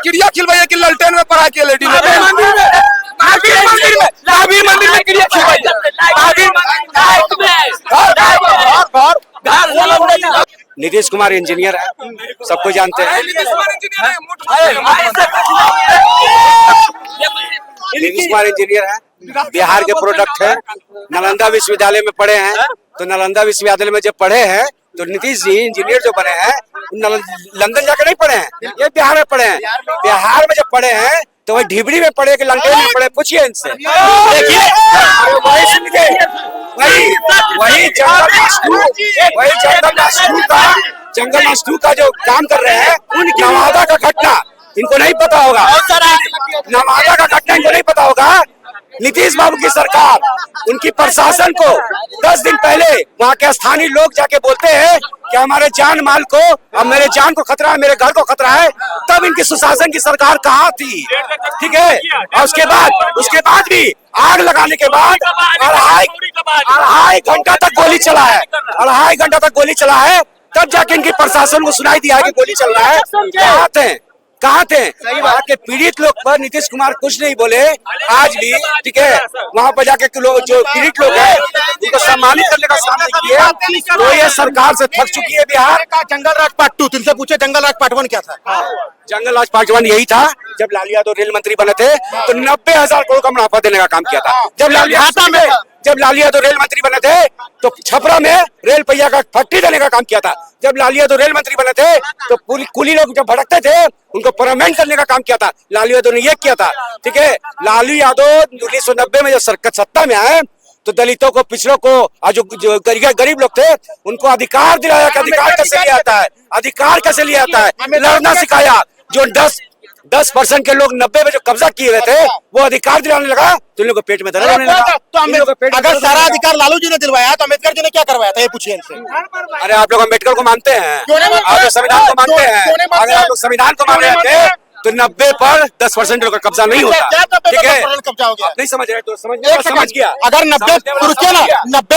क्रिया खिलवाइए कि ललटेन में पढ़ा के लेडी महावीर मंदिर में क्रिया खिलवाइए। नीतीश कुमार इंजीनियर है, सबको जानते हैं। नीतीश कुमार इंजीनियर है, बिहार के प्रोडक्ट है। नालंदा विश्वविद्यालय में पढ़े हैं, तो नालंदा विश्वविद्यालय में जब पढ़े हैं तो नीतीश जी इंजीनियर जो बने हैं लंदन जाकर नहीं पढ़े हैं, ये बिहार में पढ़े हैं। बिहार में जब पढ़े हैं तो वही ढिबरी में पढ़े कि लंदन में पढ़े, पूछिए इनसे। देखिए वही जंगल मास्टू का जो काम कर रहे हैं, नवादा का घटना इनको नहीं पता होगा। नवादा का घटना इनको नहीं पता होगा। नीतीश बाबू की सरकार, उनकी प्रशासन को 10 दिन पहले वहाँ के स्थानीय लोग जाके बोलते हैं कि हमारे जान माल को, अब मेरे जान को खतरा है, मेरे घर को खतरा है, तब इनकी सुशासन की सरकार कहाँ थी? ठीक है। और उसके बाद भी आग लगाने के बाद अढ़ाई घंटा तक गोली चला है, अढ़ाई घंटा तक गोली चला है, तब जाके इनकी प्रशासन को सुनाई दिया है कि गोली चल रहा है। कहाँ थे? वहाँ के पीड़ित लोग पर नीतीश कुमार कुछ नहीं बोले आज भी। ठीक है, वहाँ पर जाके लोग जो पीड़ित लोग हैं उनको सम्मानित करने का काम नहीं किया। तो ये सरकार से थक चुकी है बिहार का। जंगल राज पार्ट 2 तुमसे पूछे, जंगल राज पार्ट 1 क्या था? जंगल राज पार्ट 1 यही था, जब लालू यादव रेल मंत्री बने थे तो 90,000 करोड़ का मुनाफा देने का काम किया था। जब लालू यादव रेल मंत्री बने थे तो छपरा में रेल पहिया का फैक्ट्री देने का काम किया था। जब लालू यादव रेल मंत्री बने थे तो कुली लोग जब भड़कते थे उनको परमानेंट करने का काम किया था, लालू यादव ने ये किया था। ठीक है, लालू यादव 1990 में जब सत्ता में आए तो दलितों को, पिछड़ों को और जो गरीब लोग थे उनको अधिकार दिलाया कि अधिकार कैसे लिया आता है, अधिकार कैसे लिया आता है, लड़ना सिखाया। जो 10% के लोग 90 में जो कब्जा किए हुए थे वो अधिकार दिलाने लगा तो इन लोगों को पेट में दर्द होने लगा। तो अगर सारा अधिकार लालू जी ने दिलवाया तो अम्बेडकर जी ने क्या करवाया था, ये पूछिए इनसे। अरे आप लोग अम्बेडकर को मानते हैं, आप लोग संविधान को मानते हैं। अगर आप लोग संविधान को मान रहे थे तो 90 पर 10% लोग का कब्जा नहीं होता। ठीक है, कब्जा हो गया, नहीं समझ रहे तो समझ गया। अगर 90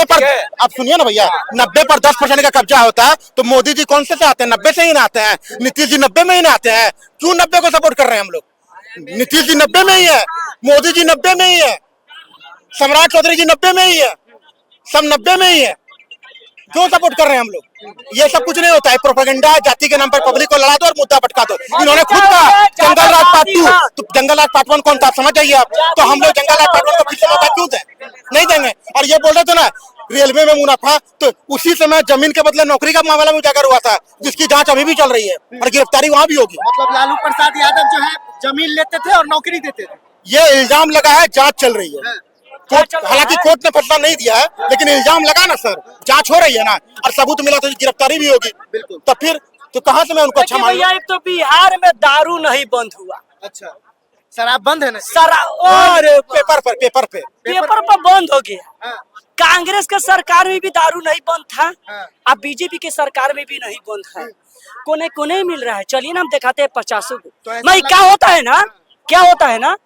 पर, आप सुनिए ना भैया, 90 पर 10% का कब्जा होता है तो मोदी जी कौन से आते हैं? 90 से ही ना आते हैं। नीतीश जी 90 में ही ना आते हैं। क्यों 90 को सपोर्ट कर रहे हैं हम लोग? नीतीश जी 90 में ही है, मोदी जी 90 में ही है, सम्राट चौधरी जी 90 में ही है, सब 90 में ही है। क्यों सपोर्ट कर रहे हैं हम लोग? ये सब कुछ नहीं होता है, प्रोपेगेंडा। जाति के नाम पर पब्लिक को लड़ा दो और मुद्दा भटका दो। इन्होंने खुद कहा जंगल राज पार्ट 2, तो जंगल राज पार्ट 1 कौन था, समझ जाइए आप। तो हम लोग जंगल राज पार्ट 1 को फिर से मौका क्यों दें? नहीं देंगे। और ये बोल रहे थे ना रेलवे में मुनाफा, तो उसी समय जमीन के बदले नौकरी का मामला में उजागर हुआ था, जिसकी जांच अभी भी चल रही है और गिरफ्तारी वहां भी होगी। मतलब लालू प्रसाद यादव जो है जमीन लेते थे और नौकरी देते थे, ये इल्जाम लगा है, जांच चल रही है। हालांकि कोर्ट ने फैसला नहीं दिया है, लेकिन इल्जाम लगा ना सर, जांच हो रही है ना, और सबूत मिला तो गिरफ्तारी भी होगी। बिल्कुल। तो फिर तो कहां से मैं उनको अच्छा मान लूं? एक तो बिहार में दारू नहीं बंद हुआ। अच्छा, शराब बंद है ना? और पेपर पे बंद हो गया। कांग्रेस के सरकार में भी दारू नहीं बंद था, अब बीजेपी के सरकार में भी नहीं बंद है। कोने कोने मिल रहा है। चलिए ना हम दिखाते हैं 50 को। नहीं, क्या होता है ना,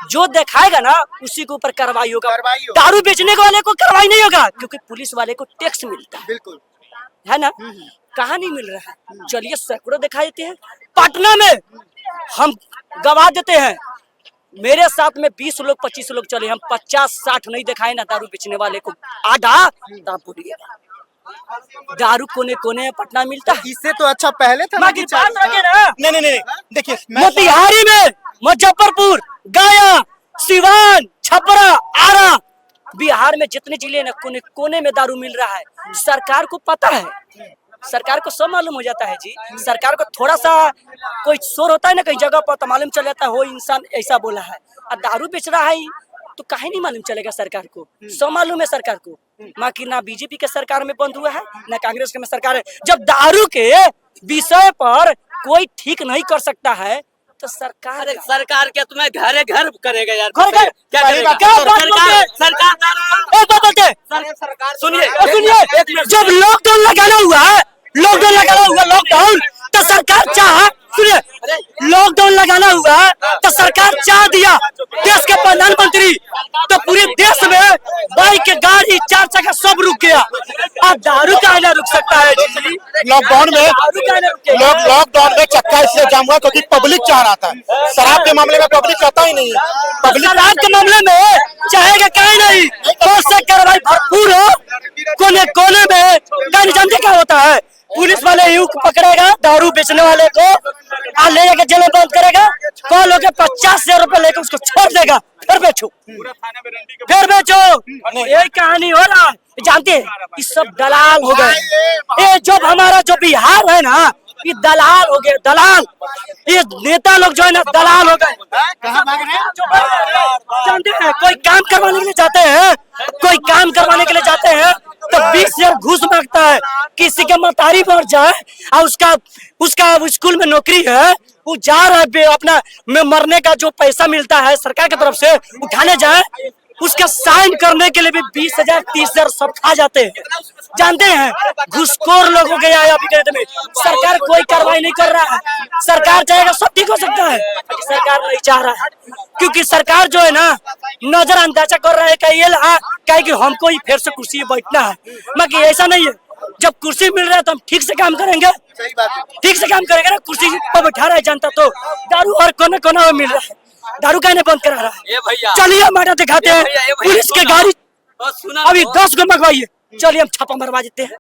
जो दिखाएगा ना उसी के ऊपर कार्रवाई होगा। दारू बेचने वाले को कार्रवाई नहीं होगा, क्योंकि पुलिस वाले को टैक्स मिलता है। बिल्कुल, है ना? कहाँ नहीं मिल रहा है? चलिए सैकड़ों दिखा देते हैं। पटना में हम गवा देते हैं, मेरे साथ में 20 लोग 25 लोग चले, हम 50-60 नहीं दिखाए ना दारू बेचने वाले को आधा, तब बोलिएगा दारू कोने कोने में पटना मिलता है। इससे तो अच्छा पहले था। नहीं, देखिए मोतिहारी में, मुजफ्फरपुर, गया, सिवान, छपरा, आरा, बिहार में जितने जिले ना कोने कोने में दारू मिल रहा है। सरकार को पता है, सरकार को सब मालूम हो जाता है जी। सरकार को थोड़ा सा कोई शोर होता है ना कहीं जगह पर तो मालूम चल जाता है वो इंसान ऐसा बोला है, और दारू बेच रहा है तो काहे नहीं मालूम चलेगा सरकार को? सब मालूम है सरकार को। माँ की ना बीजेपी के सरकार में बंद हुआ है ना कांग्रेस के में सरकार है। जब दारू के विषय पर कोई ठीक नहीं कर सकता है तो सरकार क्या तुम्हें घर करेगा यार? घर क्या करेगा? सरकार सुनिए, जब लॉकडाउन लगाना हुआ तो सरकार चाहा सुनिए, लॉकडाउन लगाना हुआ तो सरकार चाह दिया, देश के प्रधानमंत्री, तो पूरे देश में बाइक, गाड़ी, 4 चक्का सब रुक गया। अब दारू का ना रुक सकता है? लॉकडाउन में लॉकडाउन में चक्का इसलिए जाम हुआ क्योंकि पब्लिक चाह रहा था। शराब के मामले में पब्लिक चाहता ही नहीं है। पब्लिक शराब के मामले में चाहेगा कहीं नहीं, तो से कार्रवाई भरपूर हो, कोने कोने में। कहीं जानते क्या होता है? पुलिस वाले यूं पकड़ेगा दारू बेचने वाले को, ले जाकर जेल में बंद करेगा, कॉल होकर 50,000 रुपए लेकर उसको छोड़ देगा, फिर बेचो। यही कहानी हो रहा है। जानते हैं ये सब दलाल हो गए। ये जो हमारा जो बिहार है ना, ये दलाल हो गए, दलाल। ये नेता लोग जो है ना दलाल हो गए। कहाँ भाग रहे हैं? जानते हैं कोई काम करवाने के लिए जाते हैं, कोई काम करवाने के लिए जाते हैं तो 20,000 घूस मांगता है। किसी के मतारी मर जाए और उसका स्कूल में नौकरी है, वो जा रहा है अपना मरने का जो पैसा मिलता है सरकार की तरफ से उठाने जाए, उसका साइन करने के लिए भी 20,000 30,000 सब खा जाते हैं। जानते हैं घुसखोर लोग हो गया है अभी में। सरकार कोई कार्रवाई नहीं कर रहा है। सरकार चाहेगा सब ठीक हो सकता है, सरकार नहीं चाह रहा है, क्योंकि सरकार जो है ना नजरअंदाजा कर रहा है कि हमको ही फिर से कुर्सी पे बैठना है। मगर ऐसा नहीं है, जब कुर्सी मिल रहा है तो हम ठीक से काम करेंगे, ठीक से काम करेंगे ना। कुर्सी पर बैठा रहा है जनता तो दारू और कोने कोना में मिल रहा है, दारू कहने बंद करा रहा है। चलिए हमारा दिखाते हैं पुलिस के गाड़ी, अभी 10 को मंगवाइए, चलिए हम छापा मरवा देते हैं।